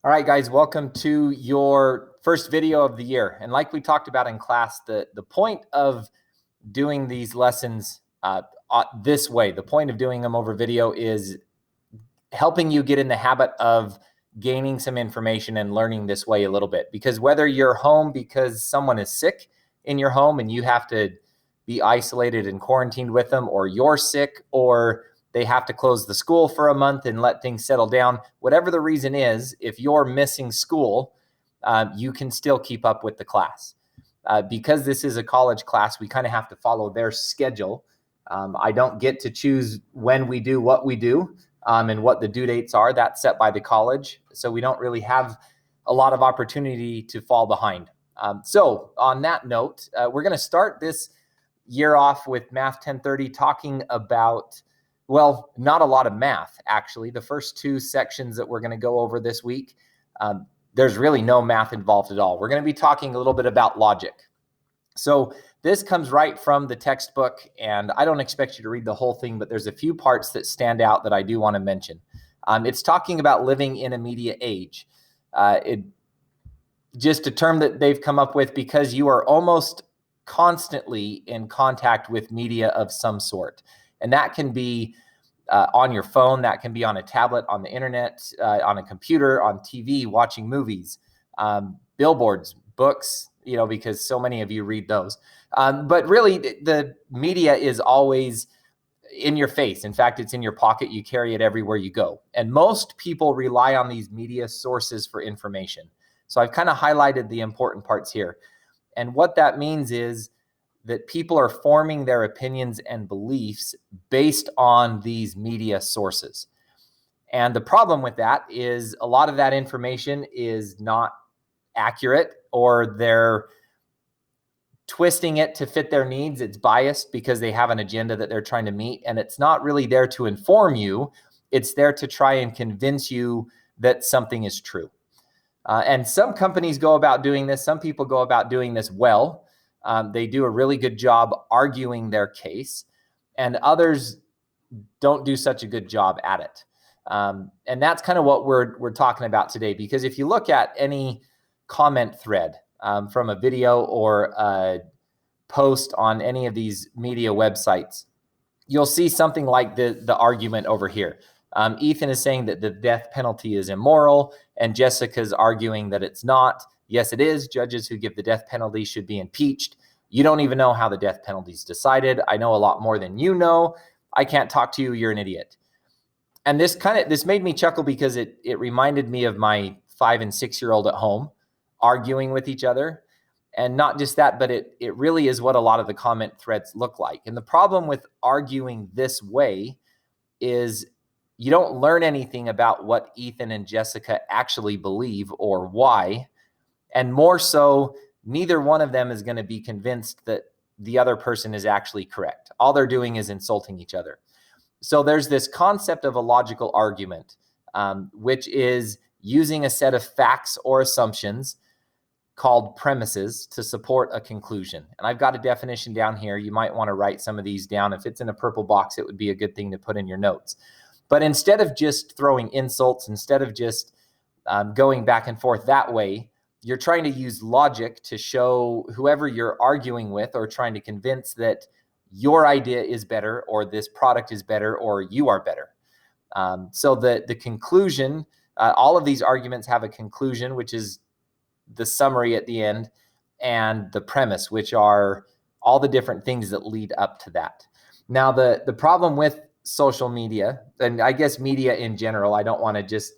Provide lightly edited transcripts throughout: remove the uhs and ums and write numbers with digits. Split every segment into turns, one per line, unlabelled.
All right, guys, welcome to your first video of the year. And like we talked about in class, the point of doing these lessons this way, the point of doing them over video is helping you get in the habit of gaining some information and learning this way a little bit. Because whether you're home because someone is sick in your home and you have to be isolated and quarantined with them, or you're sick, or they have to close the school for a month and let things settle down. Whatever the reason is, if you're missing school, you can still keep up with the class. Because this is a college class, we kind of have to follow their schedule. I don't get to choose when we do what we do and what the due dates are. That's set by the college. So we don't really have a lot of opportunity to fall behind. So on that note, we're going to start this year off with Math 1030 talking about, well, not a lot of math, actually. The first two sections that we're going to go over this week, there's really no math involved at all. We're going to be talking a little bit about logic. So this comes right from the textbook, and I don't expect you to read the whole thing, but there's a few parts that stand out that I do want to mention. It's talking about living in a media age. Just a term that they've come up with because you are almost constantly in contact with media of some sort. And that can be on your phone, that can be on a tablet, on the internet, on a computer, on TV, watching movies, billboards, books, because so many of you read those. But really, the media is always in your face. In fact, it's in your pocket. You carry it everywhere you go. And most people rely on these media sources for information. So I've kind of highlighted the important parts here. And what that means is that people are forming their opinions and beliefs based on these media sources. And the problem with that is a lot of that information is not accurate, or they're twisting it to fit their needs. It's biased because they have an agenda that they're trying to meet, and it's not really there to inform you. It's there to try and convince you that something is true. And some companies go about doing this. Some people go about doing this well. They do a really good job arguing their case, and others don't do such a good job at it. And that's kind of what we're talking about today, because if you look at any comment thread from a video or a post on any of these media websites, you'll see something like the argument over here. Ethan is saying that the death penalty is immoral, and Jessica's arguing that it's not. Yes, it is. Judges who give the death penalty should be impeached. You don't even know how the death penalty is decided. I know a lot more than you know. I can't talk to you. You're an idiot. And this made me chuckle because it reminded me of my 5- and 6-year-old at home arguing with each other. And not just that, but it really is what a lot of the comment threads look like. And the problem with arguing this way is you don't learn anything about what Ethan and Jessica actually believe or why. And more so, neither one of them is going to be convinced that the other person is actually correct. All they're doing is insulting each other. So there's this concept of a logical argument, which is using a set of facts or assumptions called premises to support a conclusion. And I've got a definition down here. You might want to write some of these down. If it's in a purple box, it would be a good thing to put in your notes. But instead of just throwing insults, instead of just going back and forth that way, you're trying to use logic to show whoever you're arguing with or trying to convince that your idea is better, or this product is better, or you are better. So the conclusion, all of these arguments have a conclusion, which is the summary at the end, and the premise, which are all the different things that lead up to that. Now, the problem with social media, and I guess media in general, I don't want to just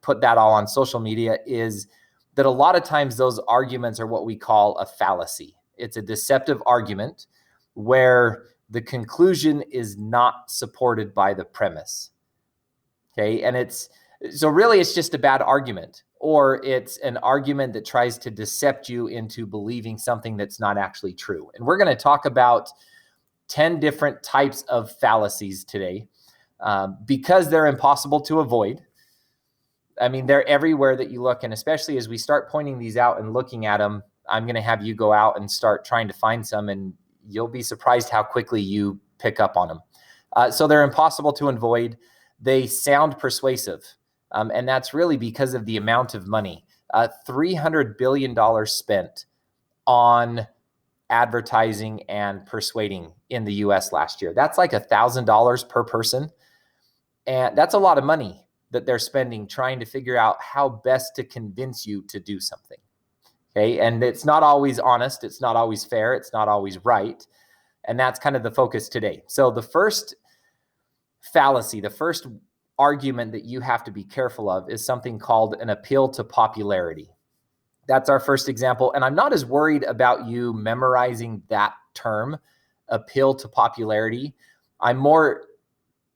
put that all on social media, is that a lot of times those arguments are what we call a fallacy. It's a deceptive argument where the conclusion is not supported by the premise. Okay, and so really it's just a bad argument, or it's an argument that tries to decept you into believing something that's not actually true. And we're going to talk about 10 different types of fallacies today because they're impossible to avoid. I mean, they're everywhere that you look, and especially as we start pointing these out and looking at them, I'm going to have you go out and start trying to find some, and you'll be surprised how quickly you pick up on them. So they're impossible to avoid. They sound persuasive. And that's really because of the amount of money. $300 billion spent on advertising and persuading in the US last year. That's like $1,000 per person. And that's a lot of money that they're spending trying to figure out how best to convince you to do something. Okay. And it's not always honest. It's not always fair. It's not always right. And that's kind of the focus today. So the first fallacy, the first argument that you have to be careful of is something called an appeal to popularity. That's our first example. And I'm not as worried about you memorizing that term, appeal to popularity. I'm more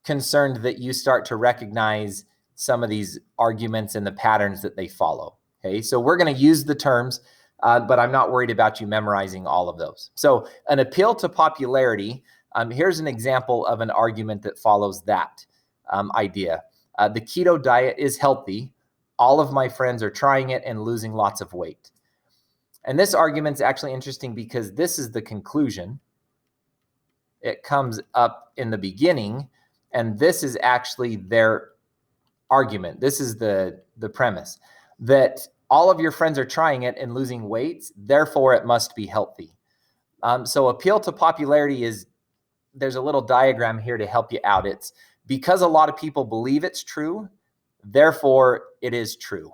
concerned that you start to recognize some of these arguments and the patterns that they follow. Okay, so we're going to use the terms, but I'm not worried about you memorizing all of those. So an appeal to popularity, here's an example of an argument that follows that idea. The keto diet is healthy. All of my friends are trying it and losing lots of weight. And this argument's actually interesting because this is the conclusion. It comes up in the beginning, and this is actually their argument. This is the premise, that all of your friends are trying it and losing weight, therefore it must be healthy. So appeal to popularity is, there's a little diagram here to help you out. It's because a lot of people believe it's true, therefore it is true.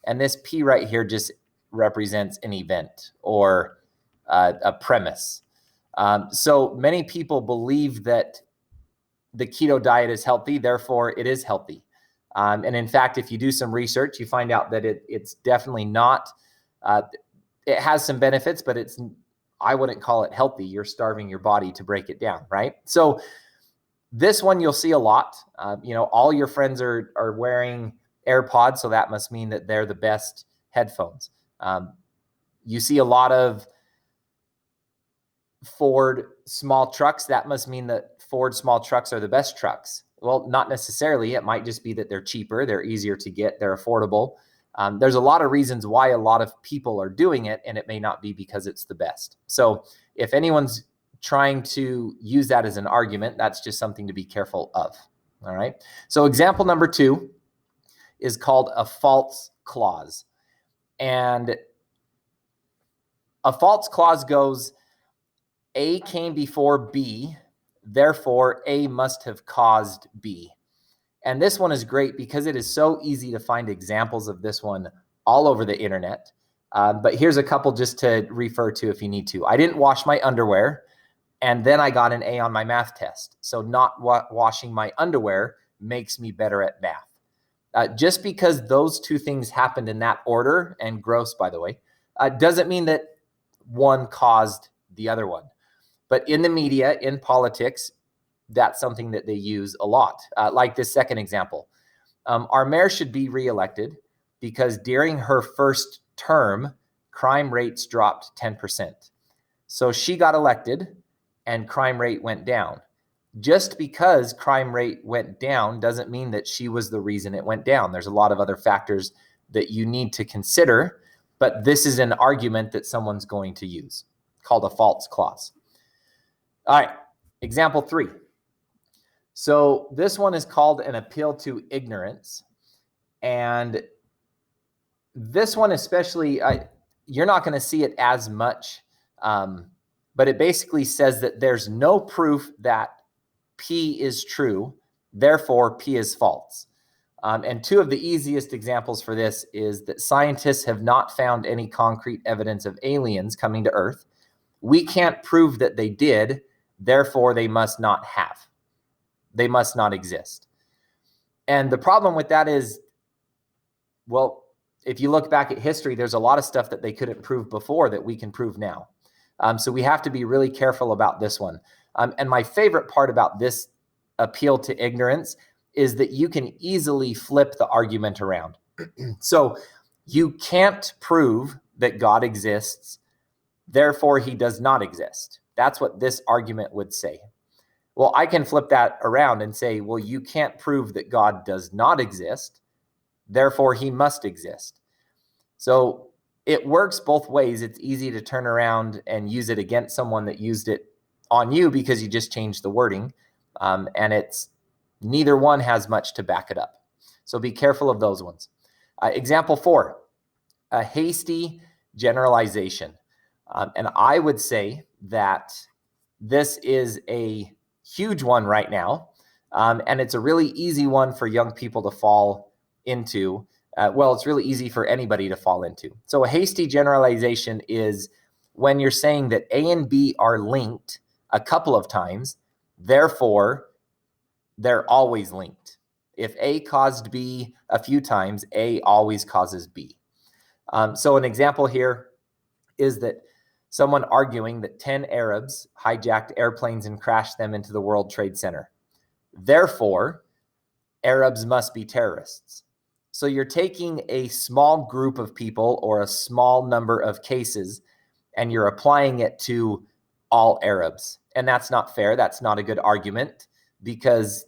And this P right here just represents an event or a premise. So many people believe that the keto diet is healthy, therefore it is healthy. And in fact, if you do some research, you find out that it's definitely not, it has some benefits, but I wouldn't call it healthy. You're starving your body to break it down, right? So this one you'll see a lot. All your friends are wearing AirPods, so that must mean that they're the best headphones. You see a lot of Ford small trucks. That must mean that Ford small trucks are the best trucks. Well, not necessarily. It might just be that they're cheaper, they're easier to get, they're affordable. There's a lot of reasons why a lot of people are doing it, and it may not be because it's the best. So if anyone's trying to use that as an argument, that's just something to be careful of. All right. So example number 2 is called a false clause. And a false clause goes, A came before B, therefore A must have caused B. And this one is great because it is so easy to find examples of this one all over the internet. But here's a couple just to refer to if you need to. I didn't wash my underwear, and then I got an A on my math test. So not washing my underwear makes me better at math. Just because those two things happened in that order, and gross, by the way, doesn't mean that one caused the other one. But in the media, in politics, that's something that they use a lot. Like this second example. Our mayor should be reelected because during her first term, crime rates dropped 10%. So she got elected and crime rate went down. Just because crime rate went down doesn't mean that she was the reason it went down. There's a lot of other factors that you need to consider, but this is an argument that someone's going to use, called a false clause. All right, example 3. So this one is called an appeal to ignorance. And this one especially, you're not going to see it as much, but it basically says that there's no proof that P is true, therefore P is false. And 2 of the easiest examples for this is that scientists have not found any concrete evidence of aliens coming to Earth. We can't prove that they did, therefore they must not have. They must not exist. And the problem with that is, well, if you look back at history, there's a lot of stuff that they couldn't prove before that we can prove now. So we have to be really careful about this one. And my favorite part about this appeal to ignorance is that you can easily flip the argument around. So you can't prove that God exists, therefore he does not exist. That's what this argument would say. Well, I can flip that around and say, well, you can't prove that God does not exist, therefore he must exist. So it works both ways. It's easy to turn around and use it against someone that used it on you because you just changed the wording. And neither one has much to back it up. So be careful of those ones. Example 4, a hasty generalization. And I would say that this is a huge one right now. And it's a really easy one for young people to fall into. Well, it's really easy for anybody to fall into. So a hasty generalization is when you're saying that A and B are linked a couple of times, therefore they're always linked. If A caused B a few times, A always causes B. So an example here is that someone arguing that 10 Arabs hijacked airplanes and crashed them into the World Trade Center. Therefore, Arabs must be terrorists. So you're taking a small group of people or a small number of cases and you're applying it to all Arabs. And that's not fair. That's not a good argument because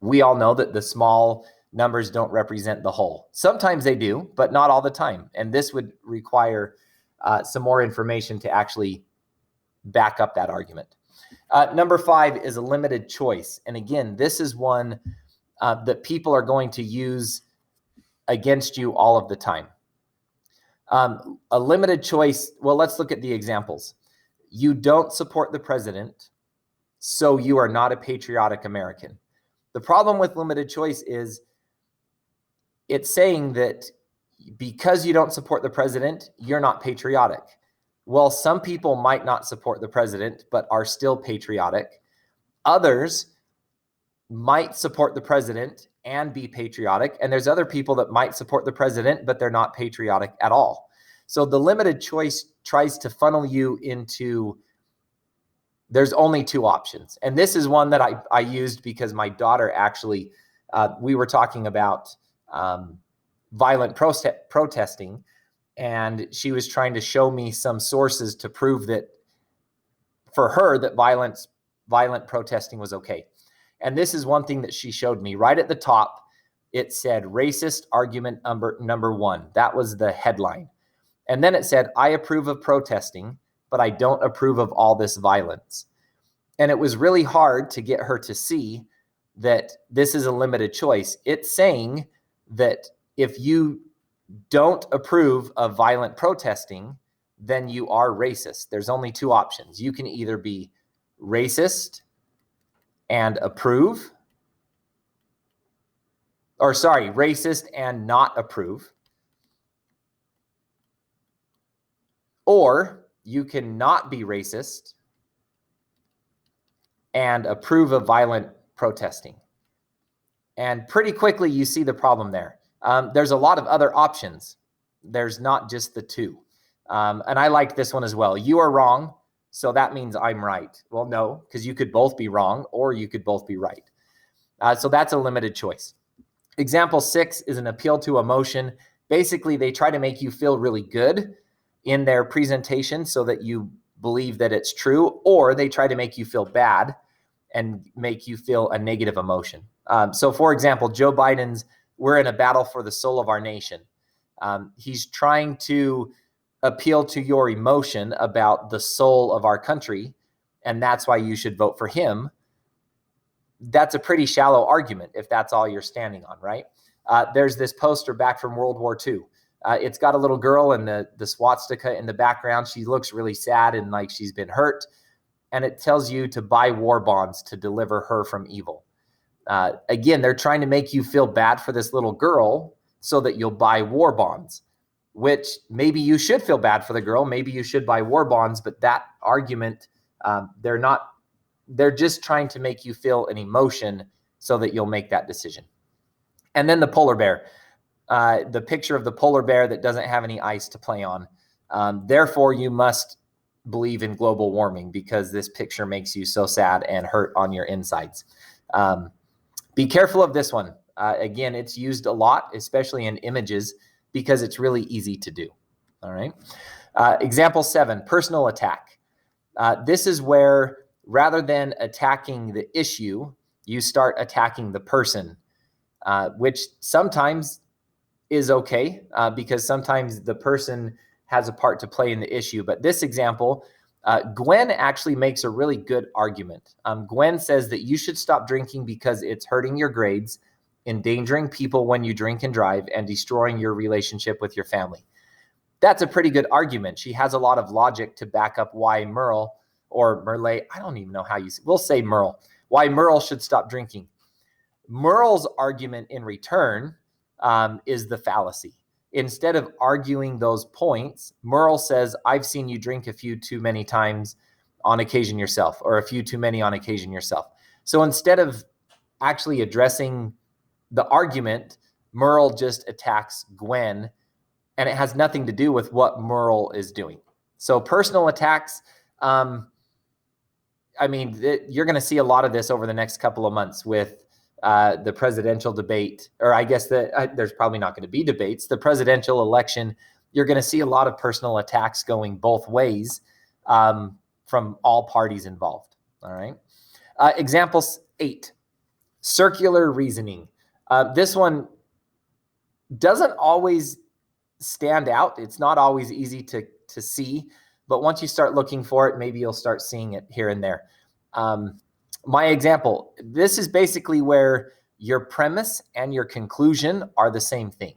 we all know that the small numbers don't represent the whole. Sometimes they do, but not all the time. And this would require some more information to actually back up that argument. Number 5 is a limited choice. And again, this is one that people are going to use against you all of the time. A limited choice, well, let's look at the examples. You don't support the president, so you are not a patriotic American. The problem with limited choice is it's saying that because you don't support the president, you're not patriotic. Well, some people might not support the president, but are still patriotic. Others might support the president and be patriotic. And there's other people that might support the president, but they're not patriotic at all. So the limited choice tries to funnel you into, there's only 2 options. And this is one that I used because my daughter actually, we were talking about violent protesting, and she was trying to show me some sources to prove that for her that violent protesting was okay. And this is one thing that she showed me. Right at the top, it said racist argument number 1. That was the headline. And then it said, I approve of protesting, but I don't approve of all this violence. And it was really hard to get her to see that this is a limited choice. It's saying that if you don't approve of violent protesting, then you are racist. There's only 2 options. You can either be racist and approve, racist and not approve, or you can not be racist and approve of violent protesting. And pretty quickly, you see the problem there. There's a lot of other options. There's not just the 2. And I like this one as well. You are wrong, so that means I'm right. Well, no, because you could both be wrong or you could both be right. So that's a limited choice. Example 6 is an appeal to emotion. Basically, they try to make you feel really good in their presentation so that you believe that it's true, or they try to make you feel bad and make you feel a negative emotion. So for example, Joe Biden's, we're in a battle for the soul of our nation. He's trying to appeal to your emotion about the soul of our country, and that's why you should vote for him. That's a pretty shallow argument if that's all you're standing on, right? There's this poster back from World War II. It's got a little girl and the swastika in the background. She looks really sad and like she's been hurt. And it tells you to buy war bonds to deliver her from evil. Again, they're trying to make you feel bad for this little girl so that you'll buy war bonds, which maybe you should feel bad for the girl. Maybe you should buy war bonds, but that argument, they're just trying to make you feel an emotion so that you'll make that decision. And then the polar bear, the picture of the polar bear that doesn't have any ice to play on. Therefore, you must believe in global warming because this picture makes you so sad and hurt on your insides. Be careful of this one. Again, it's used a lot, especially in images, because it's really easy to do. All right. Example 7, personal attack. This is where rather than attacking the issue, you start attacking the person, which sometimes is okay because sometimes the person has a part to play in the issue. But this example, Gwen actually makes a really good argument. Gwen says that you should stop drinking because it's hurting your grades endangering people when you drink and drive, and destroying your relationship with your family. That's a pretty good argument. She has a lot of logic to back up why Merle or Merle, I don't even know how you say, we'll say Merle, why Merle should stop drinking. Merle's argument in return is the fallacy. Instead of arguing those points, Merle says, I've seen you drink a few too many times on occasion yourself, or a few too many on occasion yourself. So instead of actually addressing the argument, Merle just attacks Gwen, and it has nothing to do with what Merle is doing. So personal attacks, you're going to see a lot of this over the next couple of months with the presidential debate, or I guess there's probably not going to be debates. The presidential election, you're going to see a lot of personal attacks going both ways from all parties involved. All right. Example 8, circular reasoning. This one doesn't always stand out. It's not always easy to see, but once you start looking for it, maybe you'll start seeing it here and there. My example, this is basically where your premise and your conclusion are the same thing.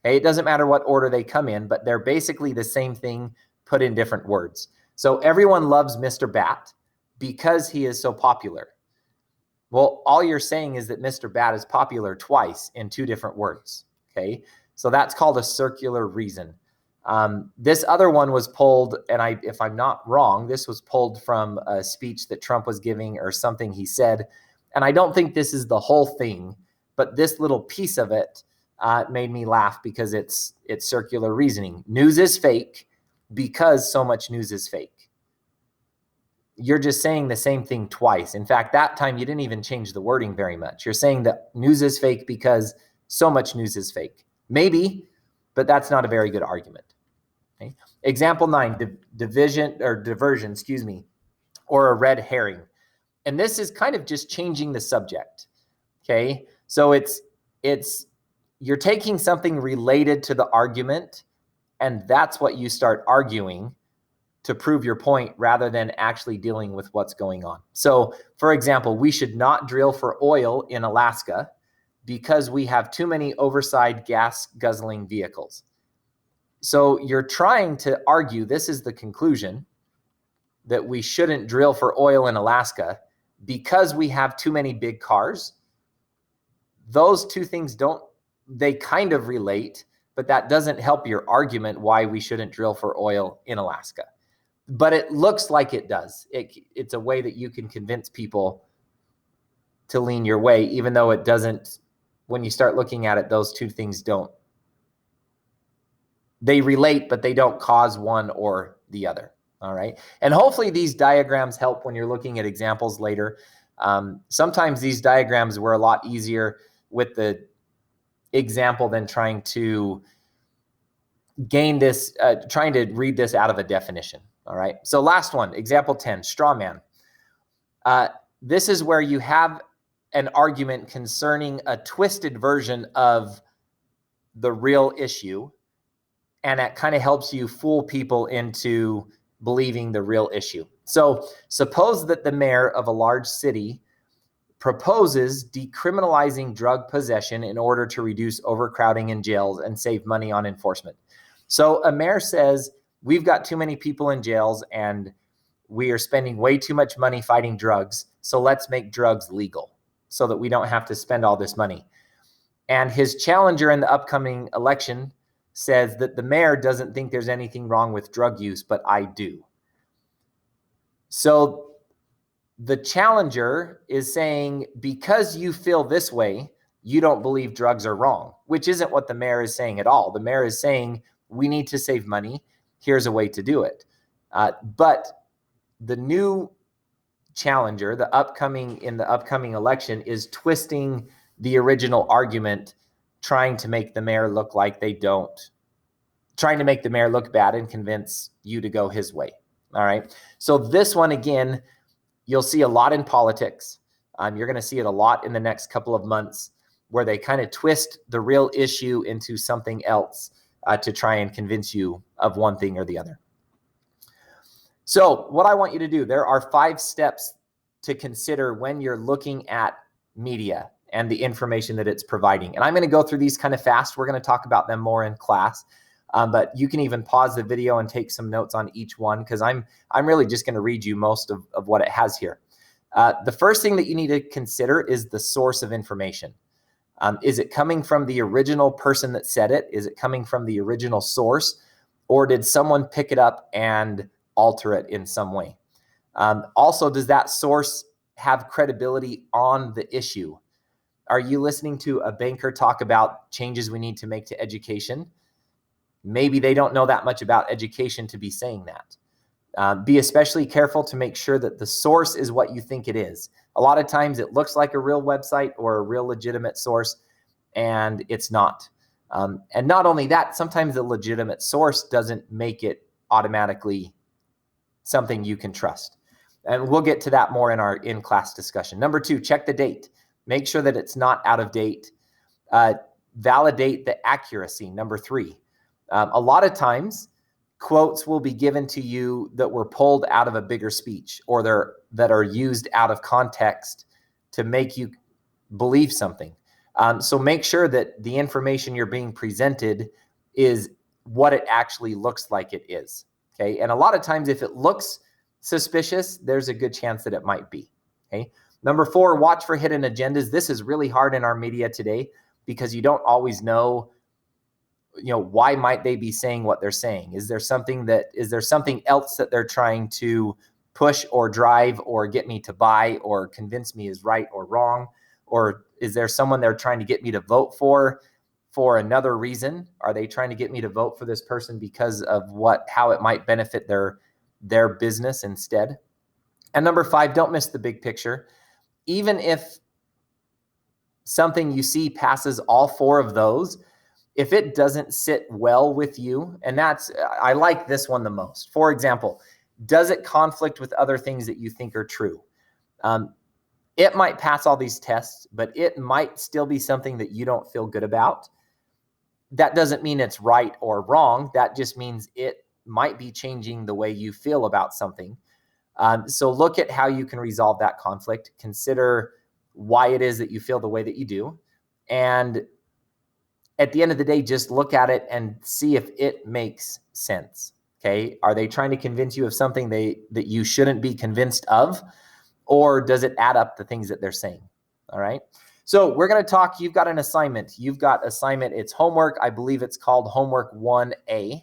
Okay? It doesn't matter what order they come in, but they're basically the same thing put in different words. So everyone loves Mr. Bat because he is so popular. Well, all you're saying is that Mr. Bat is popular twice in 2 different words. Okay, so that's called a circular reason. This other one was pulled, and if I'm not wrong, this was pulled from a speech that Trump was giving or something he said. And I don't think this is the whole thing, but this little piece of it made me laugh because it's circular reasoning. News is fake because so much news is fake. You're just saying the same thing twice. In fact, that time you didn't even change the wording very much. You're saying that news is fake because so much news is fake. Maybe, but that's not a very good argument. Okay. Example 9, diversion, or a red herring. And this is kind of just changing the subject. Okay. So you're taking something related to the argument, and that's what you start arguing to prove your point rather than actually dealing with what's going on. So, for example, we should not drill for oil in Alaska because we have too many oversized gas-guzzling vehicles. So you're trying to argue, this is the conclusion, that we shouldn't drill for oil in Alaska because we have too many big cars. Those two things they kind of relate, but that doesn't help your argument why we shouldn't drill for oil in Alaska. But it looks like it does. It's a way that you can convince people to lean your way, even though it doesn't. When you start looking at it, those two things they relate, but they don't cause one or the other. All right. And hopefully these diagrams help when you're looking at examples later. Sometimes these diagrams were a lot easier with the example than trying to gain this, trying to read this out of a definition. All right. So last one, example 10, straw man. This is where you have an argument concerning a twisted version of the real issue, and that kind of helps you fool people into believing the real issue. So suppose that the mayor of a large city proposes decriminalizing drug possession in order to reduce overcrowding in jails and save money on enforcement. So a mayor says, we've got too many people in jails and we are spending way too much money fighting drugs. So let's make drugs legal so that we don't have to spend all this money. And his challenger in the upcoming election says that the mayor doesn't think there's anything wrong with drug use, but I do. So the challenger is saying, because you feel this way, you don't believe drugs are wrong, which isn't what the mayor is saying at all. The mayor is saying, we need to save money. Here's a way to do it. But the new challenger, in the upcoming election, is twisting the original argument, trying to make the mayor look bad and convince you to go his way. All right. So this one, again, you'll see a lot in politics. You're going to see it a lot in the next couple of months, where they kind of twist the real issue into something else to try and convince you of one thing or the other. So what I want you to do, there are 5 steps to consider when you're looking at media and the information that it's providing. And I'm going to go through these kind of fast. We're going to talk about them more in class. But you can even pause the video and take some notes on each one, because I'm really just going to read you most of what it has here. The first thing that you need to consider is the source of information. Is it coming from the original person that said it? Is it coming from the original source? Or did someone pick it up and alter it in some way? Also, does that source have credibility on the issue? Are you listening to a banker talk about changes we need to make to education? Maybe they don't know that much about education to be saying that. Be especially careful to make sure that the source is what you think it is. A lot of times it looks like a real website or a real legitimate source, and it's not. And not only that, sometimes the legitimate source doesn't make it automatically something you can trust. And we'll get to that more in our in-class discussion. Number 2, check the date. Make sure that it's not out of date. Validate the accuracy. Number 3. A lot of times, quotes will be given to you that were pulled out of a bigger speech, or that are used out of context to make you believe something. So make sure that the information you're being presented is what it actually looks like it is. Okay. And a lot of times, if it looks suspicious, there's a good chance that it might be. Okay. Number 4, watch for hidden agendas. This is really hard in our media today, because you don't always know, why might they be saying what they're saying? Is there something else that they're trying to push or drive or get me to buy or convince me is right or wrong? Or is there someone they're trying to get me to vote for another reason? Are they trying to get me to vote for this person because of how it might benefit their business instead? And number 5, don't miss the big picture. Even if something you see passes all 4 of those, if it doesn't sit well with you, and I like this one the most. For example, does it conflict with other things that you think are true? It might pass all these tests, but it might still be something that you don't feel good about. That doesn't mean it's right or wrong. That just means it might be changing the way you feel about something. So look at how you can resolve that conflict. Consider why it is that you feel the way that you do. And at the end of the day, just look at it and see if it makes sense. Okay. Are they trying to convince you of something that you shouldn't be convinced of? Or does it add up the things that they're saying? All right. So we're going to talk, you've got an assignment. It's homework. I believe it's called homework 1A.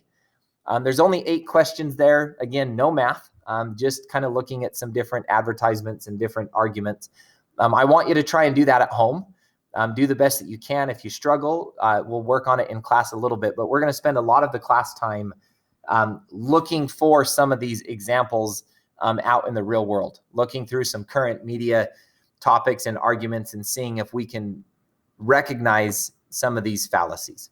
There's only 8 questions there. Again, no math. Just kind of looking at some different advertisements and different arguments. I want you to try and do that at home. Do the best that you can. If you struggle, we'll work on it in class a little bit, but we're going to spend a lot of the class time looking for some of these examples out in the real world, looking through some current media topics and arguments and seeing if we can recognize some of these fallacies.